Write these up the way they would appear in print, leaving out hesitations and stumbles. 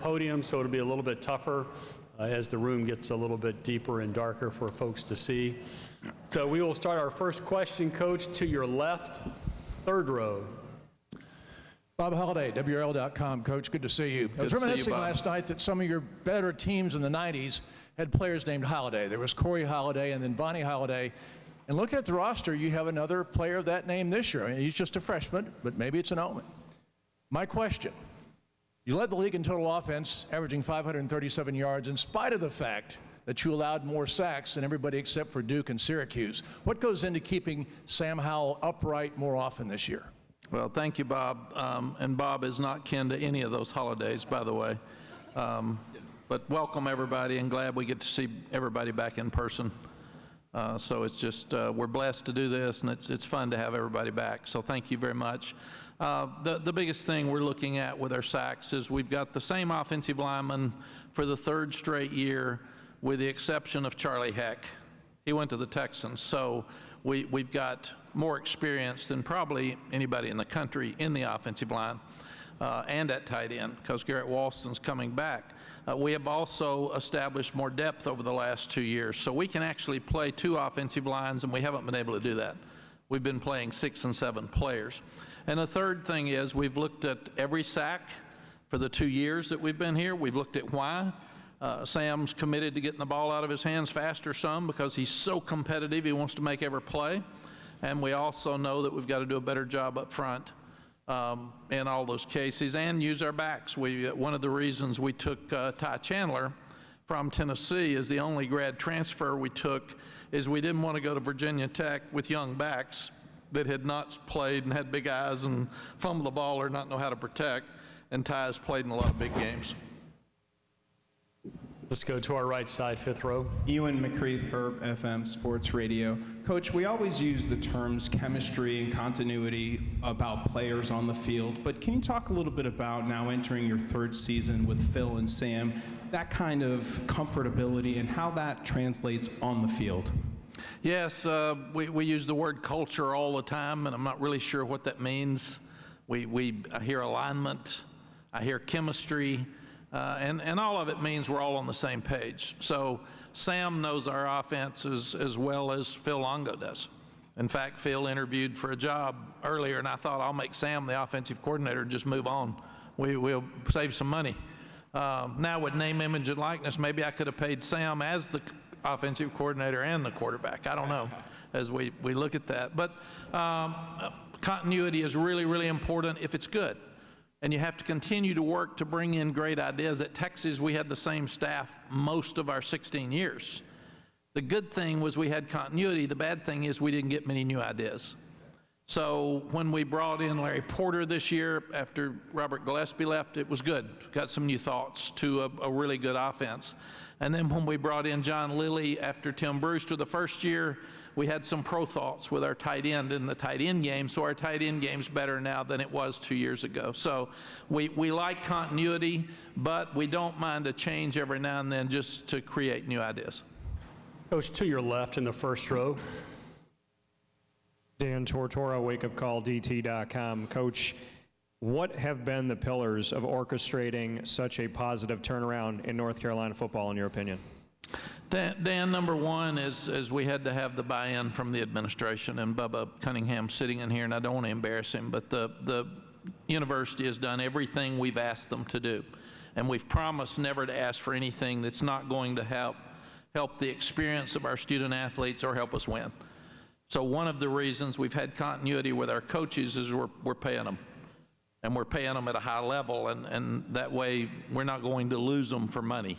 podium, so it'll be a little bit tougher as the room gets a little bit deeper and darker for folks to see. So we will start our first question, Coach, to your left, third row. Bob Holliday, WRL.com. Coach, good to see you. I was reminiscing last night that some of your better teams in the 90s had players named Holliday. There was Corey Holliday and then Bonnie Holliday. And looking at the roster, you have another player of that name this year. I mean, he's just a freshman, but maybe it's an omen. My question, you led the league in total offense, averaging 537 yards, in spite of the fact that you allowed more sacks than everybody except for Duke and Syracuse. What goes into keeping Sam Howell upright more often this year? Well, thank you, Bob. And Bob is not kin to any of those holidays, by the way. But welcome, everybody, and glad we get to see everybody back in person. So it's just, we're blessed to do this, and it's fun to have everybody back. So thank you very much. The biggest thing we're looking at with our sacks is we've got the same offensive lineman for the third straight year, with the exception of Charlie Heck. He went to the Texans. So we've got more experience than probably anybody in the country in the offensive line and at tight end, because Garrett Walston's coming back. We have also established more depth over the last 2 years. So we can actually play 2 offensive lines, and we haven't been able to do that. We've been playing 6 and 7 players. And the third thing is we've looked at every sack for the 2 years that we've been here. We've looked at why. Sam's committed to getting the ball out of his hands faster some because he's so competitive. He wants to make every play. And we also know that we've got to do a better job up front in all those cases and use our backs. One of the reasons we took Ty Chandler from Tennessee as the only grad transfer we took is we didn't want to go to Virginia Tech with young backs that had not played and had big eyes and fumble the ball or not know how to protect. And Ty has played in a lot of big games. Let's go to our right side, fifth row. Ewan McCreath, Herb FM Sports Radio. Coach, we always use the terms chemistry and continuity about players on the field, but can you talk a little bit about now entering your third season with Phil and Sam, that kind of comfortability and how that translates on the field? Yes, we use the word culture all the time, and I'm not really sure what that means. I hear alignment, I hear chemistry, and all of it means we're all on the same page. So Sam knows our offense as well as Phil Longo does. In fact, Phil interviewed for a job earlier, and I thought I'll make Sam the offensive coordinator and just move on. We'll save some money. Now with name, image, and likeness, maybe I could have paid Sam as the offensive coordinator and the quarterback. I don't know as we look at that. But continuity is really, really important if it's good. And you have to continue to work to bring in great ideas. At Texas, we had the same staff most of our 16 years. The good thing was we had continuity. The bad thing is we didn't get many new ideas. So when we brought in Larry Porter this year after Robert Gillespie left, it was good. Got some new thoughts to a really good offense. And then when we brought in John Lilly after Tim Brewster the first year, we had some pro thoughts with our tight end in the tight end game. So our tight end game's better now than it was 2 years ago. So we like continuity, but we don't mind a change every now and then just to create new ideas. Coach, to your left in the first row. Dan Tortora, wakeupcalldt.com. Coach, what have been the pillars of orchestrating such a positive turnaround in North Carolina football, in your opinion? Dan, number one is we had to have the buy-in from the administration, and Bubba Cunningham sitting in here, and I don't want to embarrass him, but the university has done everything we've asked them to do. And we've promised never to ask for anything that's not going to help the experience of our student athletes or help us win. So one of the reasons we've had continuity with our coaches is we're paying them. And we're paying them at a high level, and that way we're not going to lose them for money.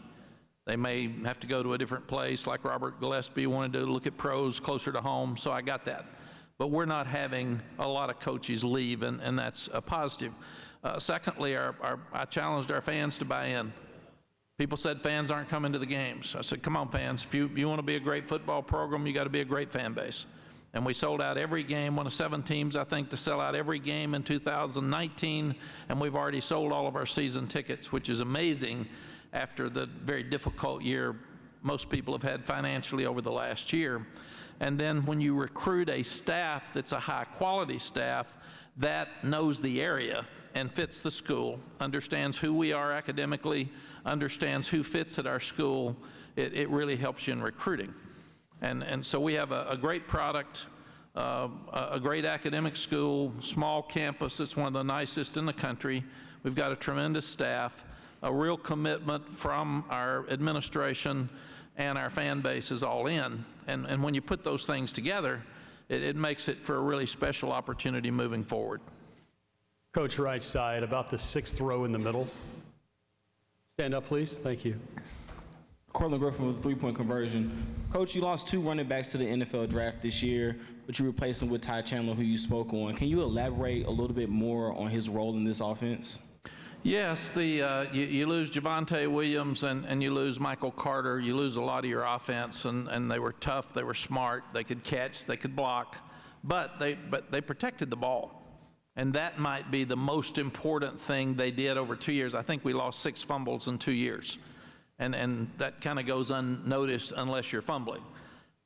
They may have to go to a different place, like Robert Gillespie wanted to look at pros closer to home, so I got that. But we're not having a lot of coaches leave, and that's a positive. Secondly, I challenged our fans to buy in. People said fans aren't coming to the games. I said, come on, fans. If you want to be a great football program, you got to be a great fan base. And we sold out every game, one of 7 teams, I think, to sell out every game in 2019, and we've already sold all of our season tickets, which is amazing after the very difficult year most people have had financially over the last year. And then when you recruit a staff that's a high-quality staff that knows the area and fits the school, understands who we are academically, understands who fits at our school, it really helps you in recruiting. And so we have a great product, a great academic school, small campus. It's one of the nicest in the country. We've got a tremendous staff, a real commitment from our administration, and our fan base is all in. And when you put those things together, it makes it for a really special opportunity moving forward. Coach, right side, about the 6th row in the middle. Stand up, please. Thank you. Cortland Griffin with a 3-point conversion. Coach, you lost 2 running backs to the NFL draft this year, but you replaced them with Ty Chandler, who you spoke on. Can you elaborate a little bit more on his role in this offense? Yes, you lose Javonte Williams and you lose Michael Carter. You lose a lot of your offense, and they were tough, they were smart, they could catch, they could block, but they protected the ball. And that might be the most important thing they did over 2 years. I think we lost 6 fumbles in 2 years. And that kind of goes unnoticed unless you're fumbling.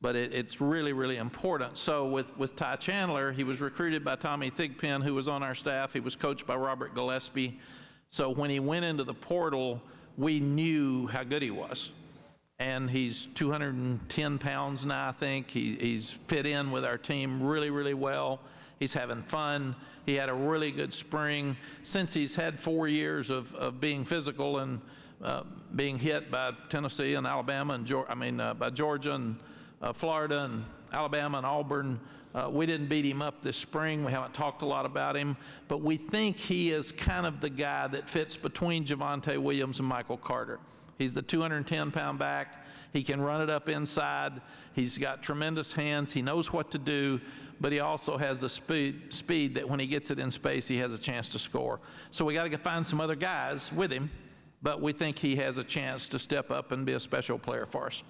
But it's really, really important. So with Ty Chandler, he was recruited by Tommy Thigpen, who was on our staff. He was coached by Robert Gillespie. So when he went into the portal, we knew how good he was. And he's 210 pounds now, I think. He's fit in with our team really, really well. He's having fun. He had a really good spring. Since he's had 4 years of being physical and being hit by Tennessee and Alabama and by Georgia and Florida and Alabama and Auburn, we didn't beat him up this spring. We haven't talked a lot about him, but we think he is kind of the guy that fits between Javonte Williams and Michael Carter. He's the 210-pound back. He can run it up inside. He's got tremendous hands. He knows what to do, but he also has the speed that when he gets it in space, he has a chance to score. So we got to find some other guys with him, but we think he has a chance to step up and be a special player for us.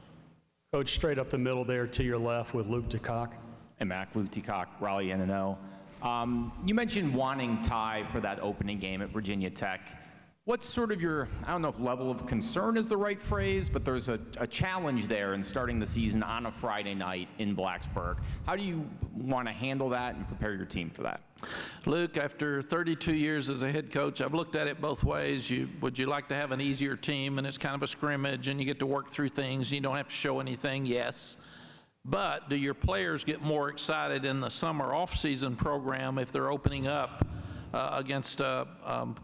Coach, straight up the middle there to your left with Luke DeCock. Hey, Mac, Luke Teacock, Raleigh NNO. You mentioned wanting Ty for that opening game at Virginia Tech. What's sort of your, I don't know if level of concern is the right phrase, but there's a challenge there in starting the season on a Friday night in Blacksburg. How do you want to handle that and prepare your team for that? Luke, after 32 years as a head coach, I've looked at it both ways. Would you like to have an easier team and it's kind of a scrimmage and you get to work through things and you don't have to show anything? Yes. But do your players get more excited in the summer off-season program if they're opening up against a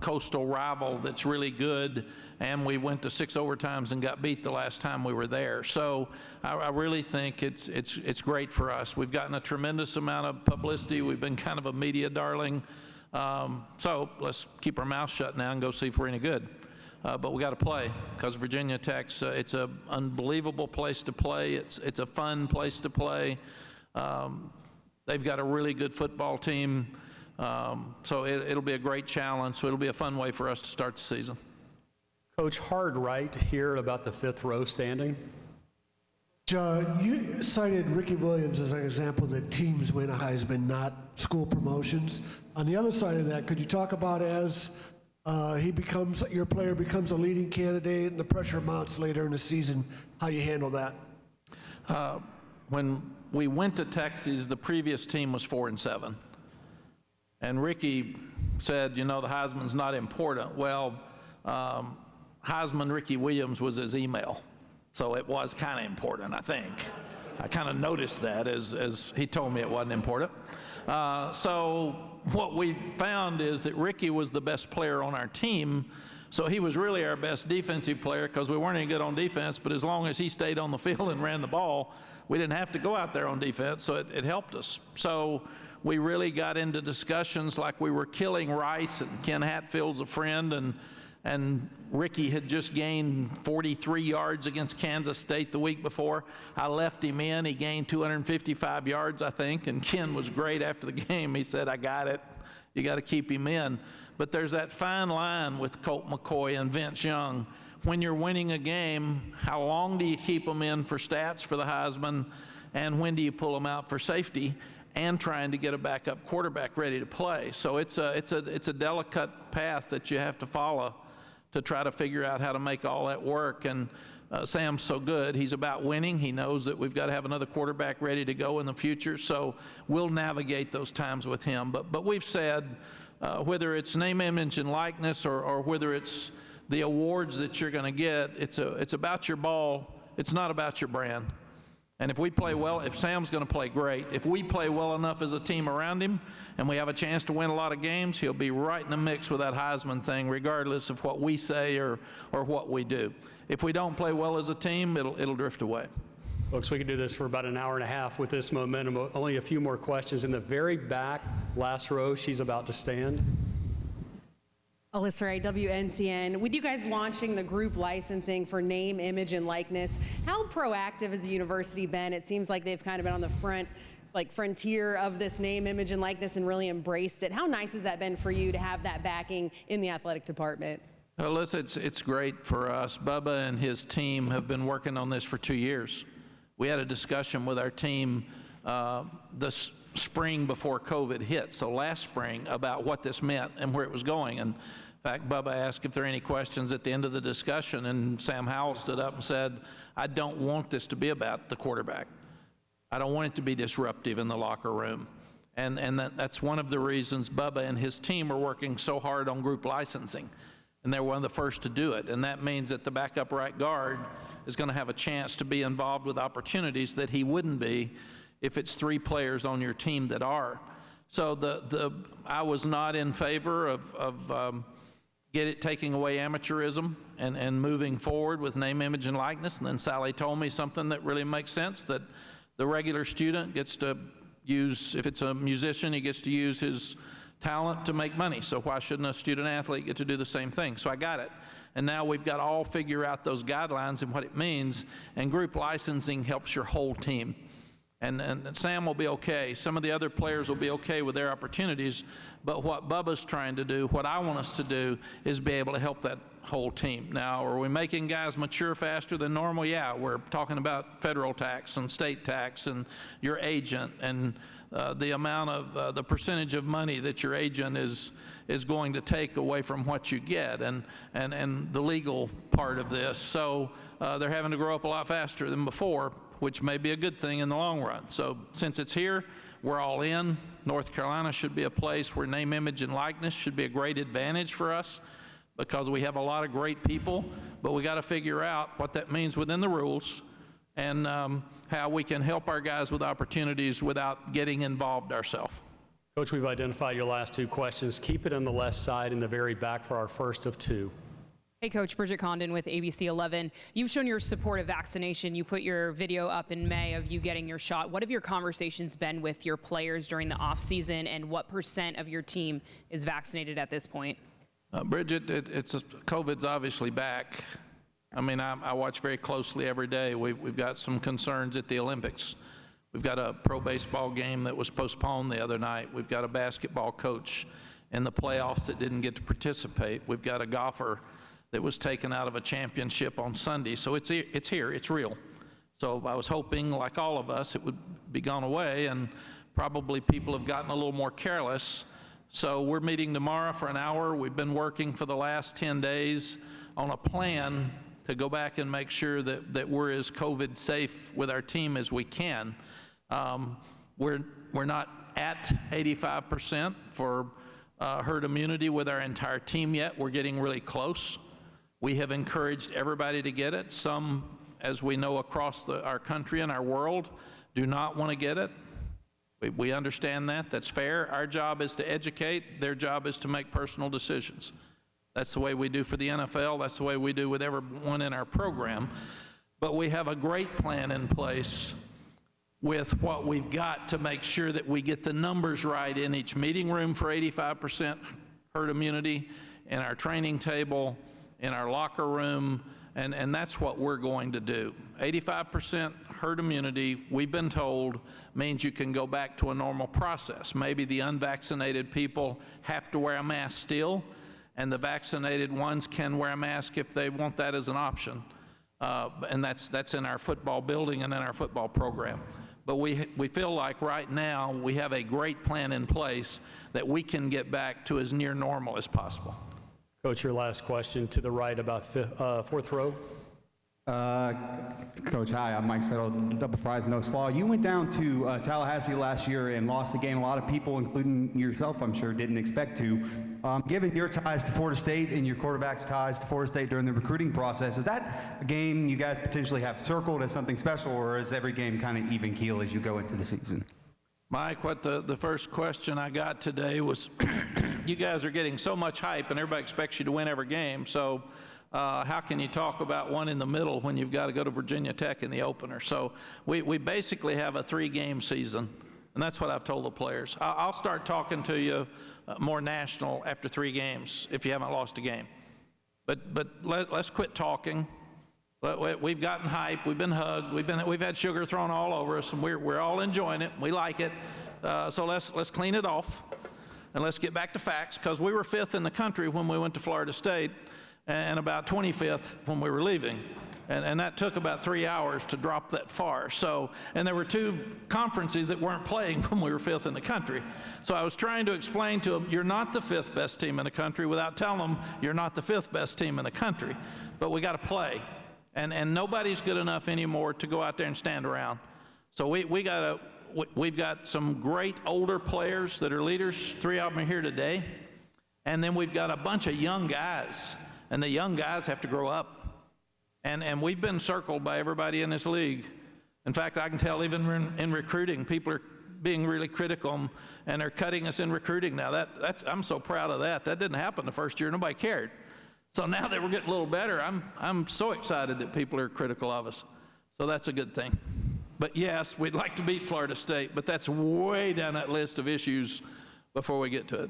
coastal rival that's really good, and we went to 6 overtimes and got beat the last time we were there? So I really think it's great for us. We've gotten a tremendous amount of publicity. We've been kind of a media darling. So let's keep our mouth shut now and go see if we're any good. But we got to play, because Virginia Tech's it's an unbelievable place to play. It's a fun place to play. They've got a really good football team. So it'll be a great challenge. So it'll be a fun way for us to start the season. Coach, hard right here about the 5th row standing. You cited Ricky Williams as an example that teams win a Heisman, not school promotions. On the other side of that, could you talk about as your player becomes a leading candidate and the pressure mounts later in the season, how you handle that? When we went to Texas, the previous team was 4-7. And Ricky said, the Heisman's not important. Well, Heisman Ricky Williams was his email. So it was kind of important, I think. I kind of noticed that as he told me it wasn't important. So what we found is that Ricky was the best player on our team. So he was really our best defensive player, because we weren't any good on defense, but as long as he stayed on the field and ran the ball, we didn't have to go out there on defense, so it helped us. So we really got into discussions like we were killing Rice, and Ken Hatfield's a friend, and Ricky had just gained 43 yards against Kansas State the week before. I left him in. He gained 255 yards, I think, and Ken was great after the game. He said, I got it. You got to keep him in. But there's that fine line with Colt McCoy and Vince Young. When you're winning a game, how long do you keep them in for stats for the Heisman, and when do you pull them out for safety and trying to get a backup quarterback ready to play? So it's a delicate path that you have to follow to try to figure out how to make all that work. And Sam's so good. He's about winning. He knows that we've got to have another quarterback ready to go in the future. So we'll navigate those times with him. But we've said whether it's name, image, and likeness, or whether it's the awards that you're going to get, it's about your ball. It's not about your brand. And if we play well, if Sam's going to play great, if we play well enough as a team around him and we have a chance to win a lot of games, he'll be right in the mix with that Heisman thing, regardless of what we say or what we do. If we don't play well as a team, it'll drift away. Folks, we could do this for about an hour and a half with this momentum. Only a few more questions. In the very back, last row, she's about to stand. Alyssa Wright, WNCN. With you guys launching the group licensing for name, image, and likeness, how proactive has the university been? It seems like they've kind of been on the frontier of this name, image, and likeness and really embraced it. How nice has that been for you to have that backing in the athletic department? Alyssa, it's great for us. Bubba and his team have been working on this for 2 years. We had a discussion with our team this spring before COVID hit, so last spring, about what this meant and where it was going. And in fact, Bubba asked if there are any questions at the end of the discussion, and Sam Howell stood up and said, I don't want this to be about the quarterback. I don't want it to be disruptive in the locker room. And that's one of the reasons Bubba and his team are working so hard on group licensing. And they're one of the first to do it. And that means that the backup right guard is going to have a chance to be involved with opportunities that he wouldn't be if it's 3 players on your team that are. So I was not in favor of taking away amateurism and moving forward with name, image, and likeness. And then Sally told me something that really makes sense, that the regular student gets to use, if it's a musician, he gets to use his talent to make money. So why shouldn't a student athlete get to do the same thing? So I got it. And now we've got to all figure out those guidelines and what it means. And group licensing helps your whole team. And Sam will be okay. Some of the other players will be okay with their opportunities. But what Bubba's trying to do, what I want us to do, is be able to help that whole team. Now, are we making guys mature faster than normal? Yeah, we're talking about federal tax and state tax and your agent and the amount of the percentage of money that your agent is going to take away from what you get, and the legal part of this. So they're having to grow up a lot faster than before, which may be a good thing in the long run. So since it's here, we're all in. North Carolina should be a place where name, image, and likeness should be a great advantage for us, because we have a lot of great people, but we got to figure out what that means within the rules, and how we can help our guys with opportunities without getting involved ourselves. Coach, we've identified your last 2 questions. Keep it on the left side in the very back for our first of 2. Hey, Coach, Bridget Condon with ABC 11. You've shown your support of vaccination. You put your video up in May of you getting your shot. What have your conversations been with your players during the off season, and what % of your team is vaccinated at this point? Bridget, COVID's obviously back. I mean, I watch very closely every day. We've got some concerns at the Olympics. We've got a pro baseball game that was postponed the other night. We've got a basketball coach in the playoffs that didn't get to participate. We've got a golfer that was taken out of a championship on Sunday. So it's here, it's real. So I was hoping, like all of us, it would be gone away, and probably people have gotten a little more careless. So we're meeting tomorrow for an hour. We've been working for the last 10 days on a plan to go back and make sure that we're as COVID safe with our team as we can. We're not at 85% for herd immunity with our entire team yet. We're getting really close. We have encouraged everybody to get it. Some, as we know, across our country and our world, do not want to get it. We understand that. That's fair. Our job is to educate. Their job is to make personal decisions. That's the way we do for the NFL. That's the way we do with everyone in our program. But we have a great plan in place with what we've got to make sure that we get the numbers right in each meeting room for 85% herd immunity, in our training table, in our locker room, and that's what we're going to do. 85% herd immunity, we've been told, means you can go back to a normal process. Maybe the unvaccinated people have to wear a mask still, and the vaccinated ones can wear a mask if they want that as an option. And that's in our football building and in our football program. But we feel like right now we have a great plan in place that we can get back to as near normal as possible. Coach, your last question to the right, about 4th row. Coach, hi, I'm Mike Settle, Double Fries, No Slaw. You went down to Tallahassee last year and lost a game a lot of people, including yourself, I'm sure, didn't expect to. Given your ties to Florida State and your quarterback's ties to Florida State during the recruiting process, is that a game you guys potentially have circled as something special, or is every game kind of even keel as you go into the season? Mike, what the first question I got today was, you guys are getting so much hype and everybody expects you to win every game, so how can you talk about one in the middle when you've got to go to Virginia Tech in the opener? So we basically have a 3-game season, and that's what I've told the players. I'll start talking to you more national after 3 games if you haven't lost a game. But let's quit talking. We've gotten hype, we've been hugged, we've had sugar thrown all over us, and we're all enjoying it. We like it. So let's clean it off, and let's get back to facts, because we were 5th in the country when we went to Florida State, and about 25th when we were leaving. And that took about 3 hours to drop that far. So, and there were 2 conferences that weren't playing when we were 5th in the country. So I was trying to explain to them, you're not the 5th best team in the country, without telling them you're not the 5th best team in the country. But we got to play. And nobody's good enough anymore to go out there and stand around. So we've got some great older players that are leaders. 3 of them are here today. And then we've got a bunch of young guys. And the young guys have to grow up. And we've been circled by everybody in this league. In fact, I can tell even in recruiting, people are being really critical, and they're cutting us in recruiting now. I'm so proud of that. That didn't happen the first year. Nobody cared. So now that we're getting a little better, I'm so excited that people are critical of us. So that's a good thing. But yes, we'd like to beat Florida State, but that's way down that list of issues before we get to it.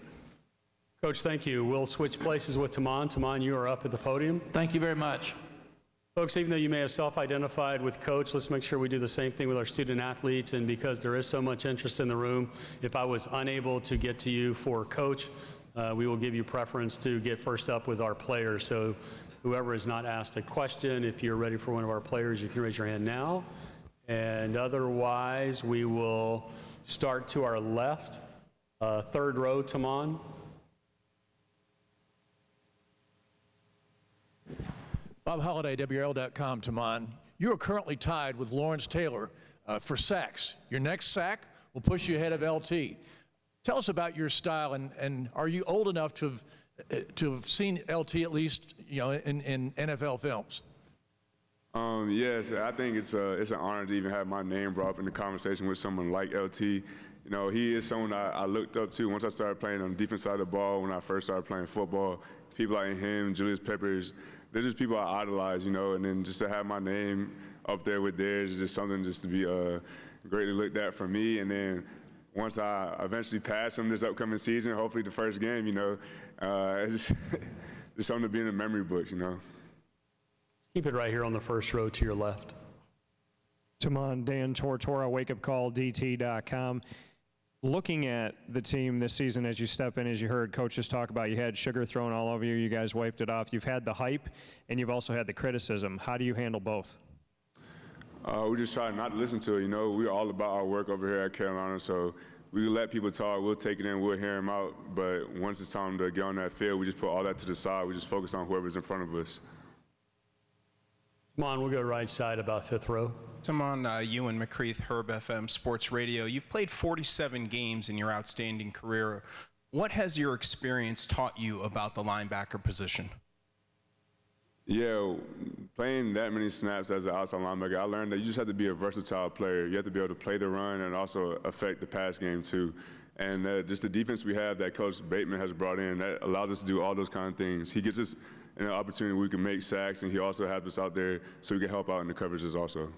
Coach, thank you. We'll switch places with Taman. Taman, you are up at the podium. Thank you very much. Folks, even though you may have self-identified with Coach, let's make sure we do the same thing with our student athletes. And because there is so much interest in the room, if I was unable to get to you for Coach, we will give you preference to get first up with our players. So whoever has not asked a question, if you're ready for one of our players, you can raise your hand now. And otherwise, we will start to our left, 3rd row, Taman. Bob Holliday, WRL.com, Taman. You are currently tied with Lawrence Taylor for sacks. Your next sack will push you ahead of LT. Tell us about your style, and are you old enough to have seen LT at least, in NFL films? Yes, I think it's an honor to even have my name brought up in the conversation with someone like LT. He is someone I looked up to once I started playing on the defense side of the ball. When I first started playing football, people like him, Julius Peppers, they're just people I idolize, and then just to have my name up there with theirs is just something just to be greatly looked at for me. And then once I eventually pass them this upcoming season, hopefully the first game, it's just something to be in the memory books, Keep it right here on the first row to your left. Taman, Dan Tortora, wakeupcalldt.com. Looking at the team this season as you step in, as you heard coaches talk about, you had sugar thrown all over you, you guys wiped it off. You've had the hype, and you've also had the criticism. How do you handle both? We just try not to listen to it. We're all about our work over here at Carolina, so we let people talk, we'll take it in, we'll hear them out, but once it's time to get on that field, we just put all that to the side. We just focus on whoever's in front of us. Come on, we'll go right side, about 5th row. Taman, Ewan McCreath, Herb FM Sports Radio. You've played 47 games in your outstanding career. What has your experience taught you about the linebacker position? Yeah, playing that many snaps as an outside linebacker, I learned that you just have to be a versatile player. You have to be able to play the run and also affect the pass game too. And just the defense we have that Coach Bateman has brought in, that allows us to do all those kind of things. He gets us an opportunity where we can make sacks, and he also has us out there so we can help out in the coverages also.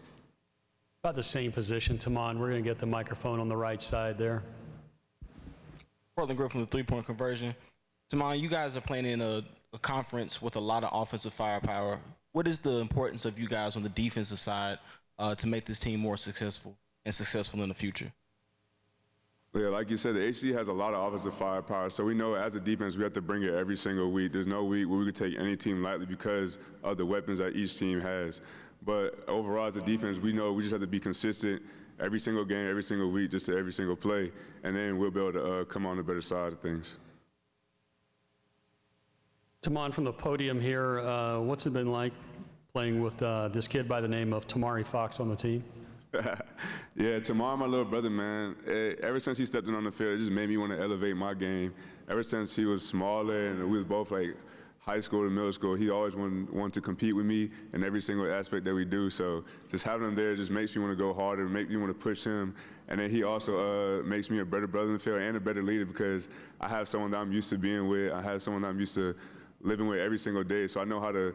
About the same position, Taman. We're going to get the microphone on the right side there. Portland Griffin with 3-point conversion. Taman, you guys are playing in a conference with a lot of offensive firepower. What is the importance of you guys on the defensive side to make this team more successful in the future? Yeah, like you said, the ACC has a lot of offensive firepower, so we know as a defense we have to bring it every single week. There's no week where we could take any team lightly because of the weapons that each team has. But overall, as a defense, we know we just have to be consistent every single game, every single week, just to every single play, and then we'll be able to come on the better side of things. Taman, from the podium here, what's it been like playing with this kid by the name of Tamari Fox on the team? Yeah, Tamar, my little brother, man. Ever since he stepped in on the field, it just made me want to elevate my game. Ever since he was smaller and we was both like high school to middle school, he always wanted to compete with me in every single aspect that we do. So just having him there just makes me want to go harder, make me want to push him. And then he also makes me a better brother in the field and a better leader because I have someone that I'm used to being with. I have someone that I'm used to living with every single day. So I know how to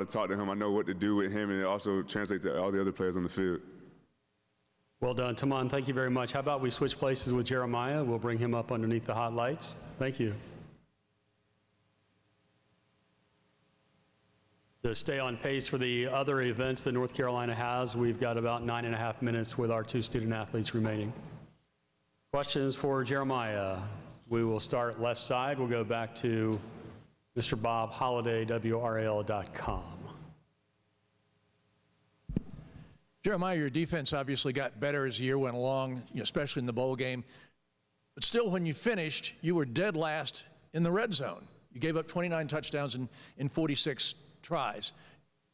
talk to him. I know what to do with him, and it also translates to all the other players on the field. Well done, Taman. Thank you very much. How about we switch places with Jeremiah? We'll bring him up underneath the hot lights. Thank you. To stay on pace for the other events that North Carolina has, we've got about 9.5 minutes with our 2 student athletes remaining. Questions for Jeremiah? We will start left side. We'll go back to Mr. Bob Holliday, WRAL.com. Jeremiah, your defense obviously got better as the year went along, especially in the bowl game. But still, when you finished, you were dead last in the red zone. You gave up 29 touchdowns in 46 tries.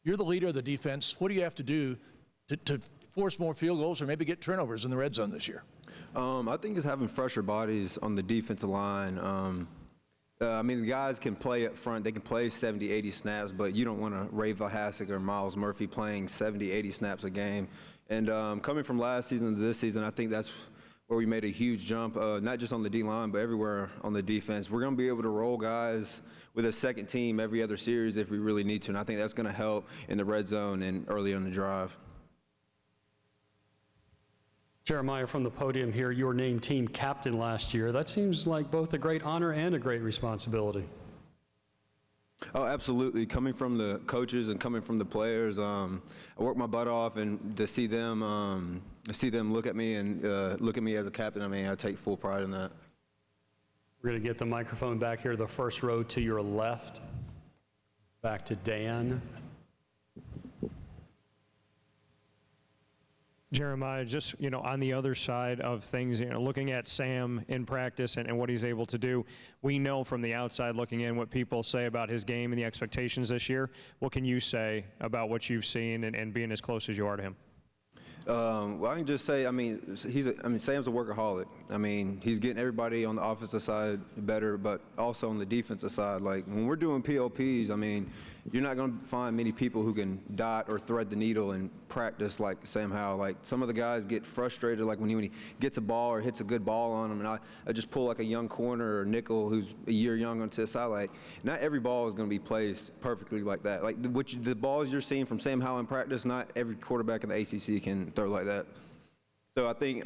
You're the leader of the defense. What do you have to do to force more field goals or maybe get turnovers in the red zone this year? I think it's having fresher bodies on the defensive line. I mean, the guys can play up front. They can play 70, 80 snaps, but you don't want to Ray Valhasic or Miles Murphy playing 70, 80 snaps a game. And coming from last season to this season, I think that's where we made a huge jump, not just on the D-line, but everywhere on the defense. We're going to be able to roll guys with a second team every other series if we really need to, and I think that's going to help in the red zone and early on the drive. Jeremiah, from the podium here, you were named team captain last year. That seems like both a great honor and a great responsibility. Oh, absolutely. Coming from the coaches and coming from the players, I worked my butt off, and to see them look at me and look at me as a captain, I mean, I take full pride in that. We're going to get the microphone back here, the first row to your left. Back to Dan. Jeremiah, just, on the other side of things, looking at Sam in practice and what he's able to do, we know from the outside looking in what people say about his game and the expectations this year. What can you say about what you've seen and being as close as you are to him? Well, I can just say, Sam's a workaholic. I mean, he's getting everybody on the offensive side better, but also on the defensive side. Like, when we're doing POPs, I mean, you're not going to find many people who can dot or thread the needle and practice like Sam Howell. Like, some of the guys get frustrated, like when he gets a ball or hits a good ball on him, and I just pull like a young corner or nickel who's a year young onto the side. Like, not every ball is going to be placed perfectly like that. Like, the balls you're seeing from Sam Howell in practice, not every quarterback in the ACC can throw like that. So I think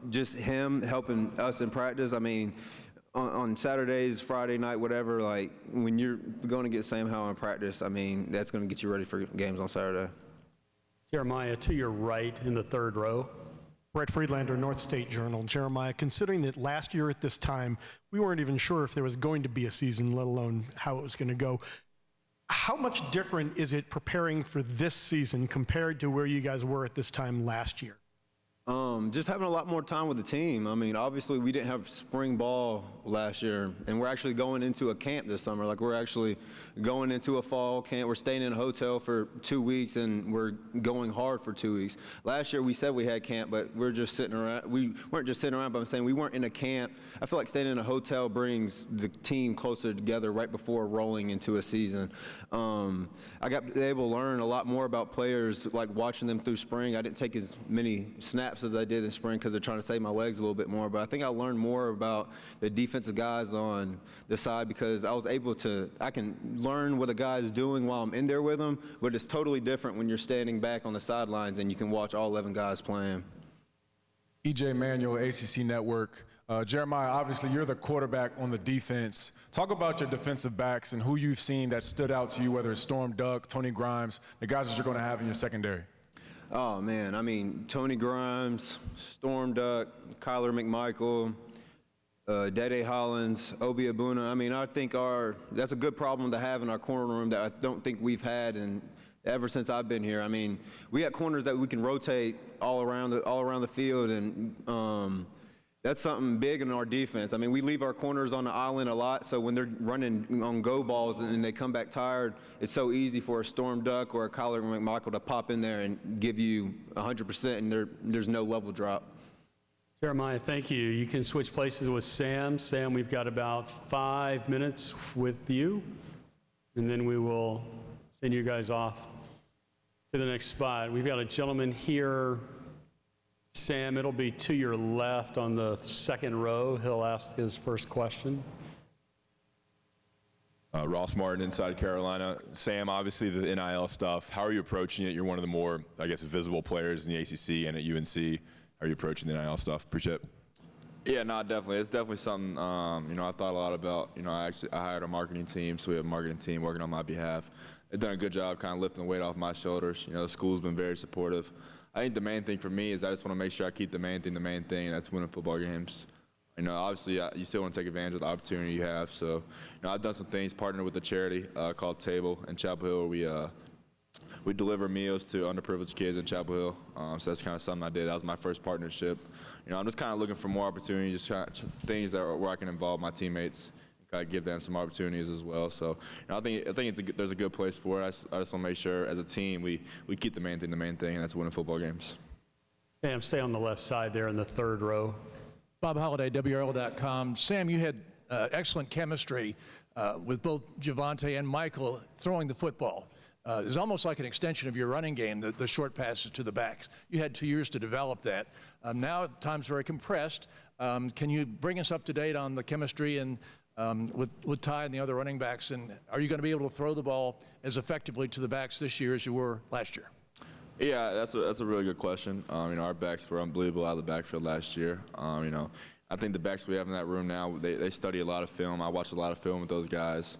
just him helping us in practice, I mean, on Saturdays, Friday night, whatever, like when you're going to get Sam Howell in practice, I mean, that's going to get you ready for games on Saturday. Jeremiah, to your right in the third row. Brett Friedlander, North State Journal. Jeremiah, considering that last year at this time, we weren't even sure if there was going to be a season, let alone how it was going to go. How much different is it preparing for this season compared to where you guys were at this time last year? Just having a lot more time with the team. I mean, obviously we didn't have spring ball last year, and we're actually going into a camp this summer. Like, we're actually going into a fall camp. We're staying in a hotel for 2 weeks, and we're going hard for 2 weeks. Last year we said we had camp, but we're just sitting around. We weren't just sitting around, but I'm saying we weren't in a camp. I feel like staying in a hotel brings the team closer together right before rolling into a season. I got able to learn a lot more about players, like watching them through spring. I didn't take as many snaps as I did in spring because they're trying to save my legs a little bit more, but I think I learned more about the defensive guys on the side because I can learn what a guy is doing while I'm in there with him, but it's totally different when you're standing back on the sidelines and you can watch all 11 guys playing. EJ Manuel, ACC Network. Jeremiah, obviously you're the quarterback on the defense. Talk about your defensive backs and who you've seen that stood out to you, whether it's Storm Duck, Tony Grimes, the guys that you're going to have in your secondary. Oh, man, I mean, Tony Grimes, Storm Duck, Kyler McMichael, Dede Hollins, Obi Abuna. I mean, I think that's a good problem to have in our corner room that I don't think we've had ever since I've been here. I mean, we got corners that we can rotate all around the field, and That's something big in our defense. I mean, we leave our corners on the island a lot, so when they're running on go balls and they come back tired, it's so easy for a Storm Duck or a Kyler McMichael to pop in there and give you 100%, and there's no level drop. Jeremiah, thank you. You can switch places with Sam. Sam, we've got about 5 minutes with you, and then we will send you guys off to the next spot. We've got a gentleman here. Sam, it'll be to your left on the second row. He'll ask his first question. Ross Martin, Inside Carolina. Sam, obviously the NIL stuff, how are you approaching it? You're one of the more, I guess, visible players in the ACC and at UNC. How are you approaching the NIL stuff? Appreciate it. Yeah, no, definitely. It's definitely something, I've thought a lot about. I hired a marketing team, so we have a marketing team working on my behalf. They've done a good job kind of lifting the weight off my shoulders. The school's been very supportive. I think the main thing for me is I just want to make sure I keep the main thing, and that's winning football games. Obviously, you still want to take advantage of the opportunity you have. So, I've done some things, partnered with a charity called Table in Chapel Hill, where we deliver meals to underprivileged kids in Chapel Hill. So that's kind of something I did. That was my first partnership. I'm just kind of looking for more opportunities, just kind of things where I can involve my teammates and kind of give them some opportunities as well. So, I think there's a good place for it. I just want to make sure as a team we keep the main thing, and that's winning football games. Sam, stay on the left side there in the third row. Bob Holliday, WRL.com. Sam, you had excellent chemistry with both Javonte and Michael throwing the football. It's almost like an extension of your running game, the short passes to the backs. You had 2 years to develop that. Now time's very compressed. Can you bring us up to date on the chemistry and with Ty and the other running backs, and are you going to be able to throw the ball as effectively to the backs this year as you were last year? Yeah, that's a really good question. Our backs were unbelievable out of the backfield last year. I think the backs we have in that room now, they study a lot of film. I watch a lot of film with those guys.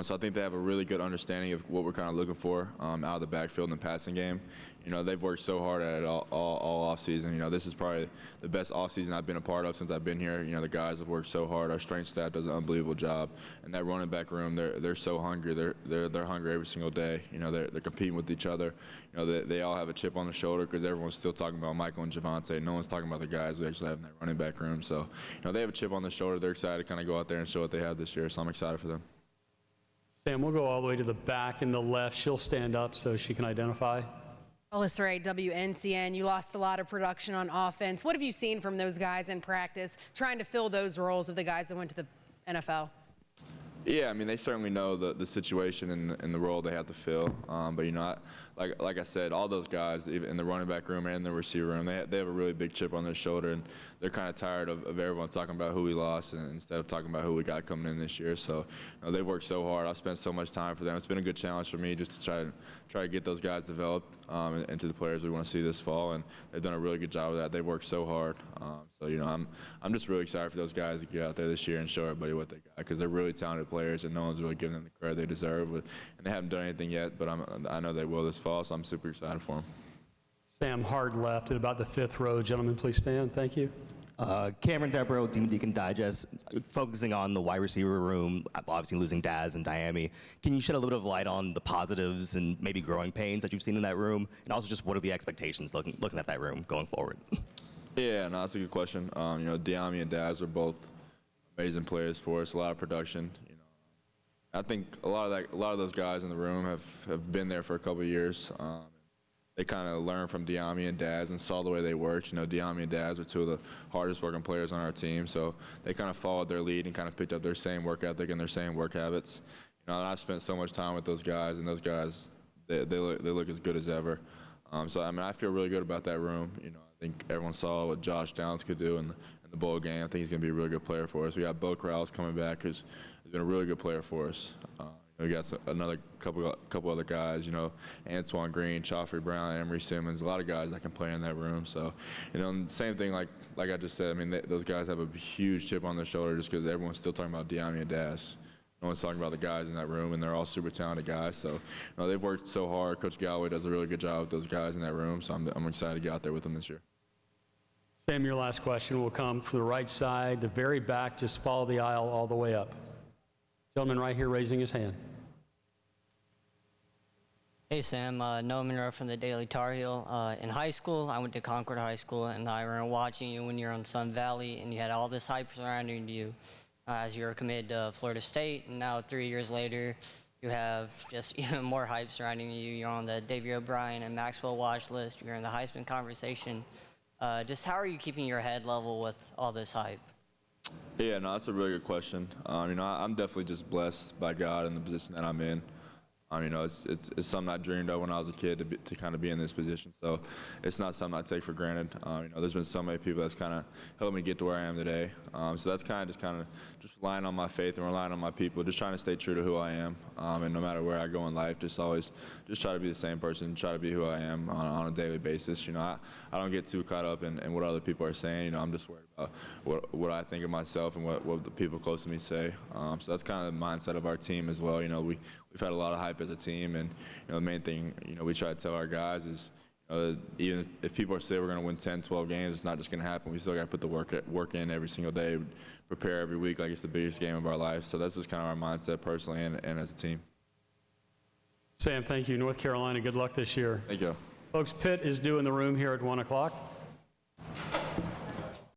So I think they have a really good understanding of what we're kind of looking for out of the backfield in the passing game. They've worked so hard at it all offseason. This is probably the best offseason I've been a part of since I've been here. The guys have worked so hard. Our strength staff does an unbelievable job. And that running back room, they're so hungry. They're hungry every single day. They're competing with each other. They all have a chip on their shoulder because everyone's still talking about Michael and Javonte. No one's talking about the guys we actually have in that running back room. So, they have a chip on their shoulder. They're excited to kind of go out there and show what they have this year. So I'm excited for them. Sam, we'll go all the way to the back in the left. She'll stand up so she can identify. Alyssa Ray, WNCN. You lost a lot of production on offense. What have you seen from those guys in practice, trying to fill those roles of the guys that went to the NFL? Yeah, they certainly know the situation and the role they have to fill. But like I said, all those guys, even in the running back room and the receiver room, they have a really big chip on their shoulder, and they're kind of tired of everyone talking about who we lost instead of talking about who we got coming in this year. So they've worked so hard. I've spent so much time for them. It's been a good challenge for me just to try to get those guys developed into the players we want to see this fall, and they've done a really good job of that. They've worked so hard. I'm just really excited for those guys to get out there this year and show everybody what they got, because they're really talented players, and no one's really giving them the credit they deserve. And they haven't done anything yet, but I know they will this fall, so I'm super excited for them. Sam, hard left at about the fifth row. Gentlemen, please stand. Thank you. Cameron Devereaux, Demon Deacon Digest, focusing on the wide receiver room, obviously losing Daz and Diami. Can you shed a little bit of light on the positives and maybe growing pains that you've seen in that room? And also just what are the expectations looking at that room going forward? Yeah, no, that's a good question. Diami and Daz are both amazing players for us, a lot of production. I think a lot of those guys in the room have been there for a couple of years. They kind of learned from Diami and Daz and saw the way they worked. Diami and Daz are two of the hardest working players on our team, so they kind of followed their lead and kind of picked up their same work ethic and their same work habits. And I've spent so much time with those guys, and those guys, they look as good as ever. So I feel really good about that room. I think everyone saw what Josh Downs could do in the bowl game. I think he's going to be a really good player for us. We got Bo Krause coming back, who's been a really good player for us. We got another couple other guys, Antoine Green, Chaffrey Brown, Emery Simmons, a lot of guys that can play in that room. So, same thing like I just said. Those guys have a huge chip on their shoulder just because everyone's still talking about Diami and Daz. No one's talking about the guys in that room, and they're all super talented guys. So, they've worked so hard. Coach Galloway does a really good job with those guys in that room. So I'm excited to get out there with them this year. Sam, your last question will come from the right side, the very back. Just follow the aisle all the way up. Gentleman right here raising his hand. Hey Sam, Noah Monroe from the Daily Tar Heel. In high school, I went to Concord High School, and I remember watching you when you were on Sun Valley, and you had all this hype surrounding you as you were committed to Florida State, and now 3 years later, you have just even more hype surrounding you. You're on the Davey O'Brien and Maxwell watch list. You're in the Heisman conversation. Just how are you keeping your head level with all this hype? Yeah, no, that's a really good question. I'm definitely just blessed by God in the position that I'm in. It's something I dreamed of when I was a kid to kind of be in this position. So it's not something I take for granted. There's been so many people that's kind of helped me get to where I am today. So that's kind of relying on my faith and relying on my people, just trying to stay true to who I am. And no matter where I go in life, just try to be the same person, try to be who I am on a daily basis. I don't get too caught up in what other people are saying. I'm just worried about what I think of myself and what the people close to me say. So that's kind of the mindset of our team as well. We've had a lot of hype as a team, and the main thing we try to tell our guys is even if people say we're going to win 10, 12 games, it's not just going to happen. We still got to put the work in every single day, prepare every week like it's the biggest game of our life. So that's just kind of our mindset personally and as a team. Sam, thank you. North Carolina, good luck this year. Thank you. Folks, Pitt is due in the room here at 1 o'clock.